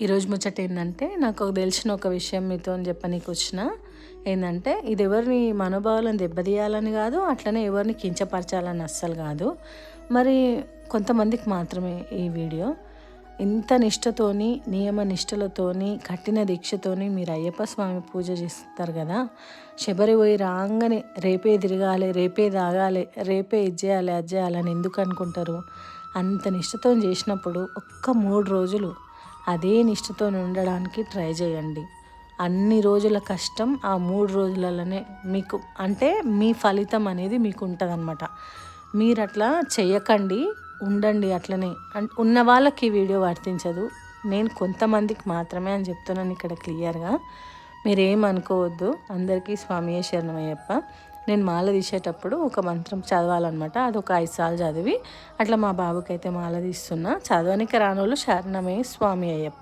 ఈరోజు ముచ్చట ఏంటంటే నాకు తెలిసిన ఒక విషయం మీతో చెప్పనీకి వచ్చిన ఏంటంటే ఇది ఎవరిని మనోభావాలను దెబ్బతీయాలని కాదు, అట్లనే ఎవరిని కించపరచాలని అస్సలు కాదు. మరి కొంతమందికి మాత్రమే ఈ వీడియో. ఇంత నిష్టతోని నియమ నిష్టలతోని కఠిన దీక్షతోని మీరు అయ్యప్ప స్వామి పూజ చేస్తారు కదా, శబరి పోయి రాగానే రేపే తిరగాలి, రేపే తాగాలి, రేపే ఇది చేయాలి అది చేయాలని ఎందుకు అనుకుంటారు? అంత నిష్టతో చేసినప్పుడు ఒక్క 3 రోజులు అదే నిష్టతో ఉండడానికి ట్రై చేయండి. అన్ని రోజుల కష్టం ఆ 3 రోజులలోనే మీకు అంటే మీ ఫలితం అనేది మీకు ఉంటుంది అన్నమాట. మీరు అట్లా చేయకండి, ఉండండి అట్లనే. ఉన్న వాళ్ళకి ఈ వీడియో వర్తించదు, నేను కొంతమందికి మాత్రమే అని చెప్తున్నాను ఇక్కడ క్లియర్గా. మీరేమనుకోవద్దు. అందరికీ స్వామియే శరణమయ్యప్ప. నేను మాల తీసేటప్పుడు ఒక మంత్రం చదవాలన్నమాట. అది ఒక 5 సార్లు చదివి అట్లా మా బాబుకైతే మాల తీస్తున్నా. చదవనికి రానోళ్ళు శరణమే స్వామి అయ్యప్ప.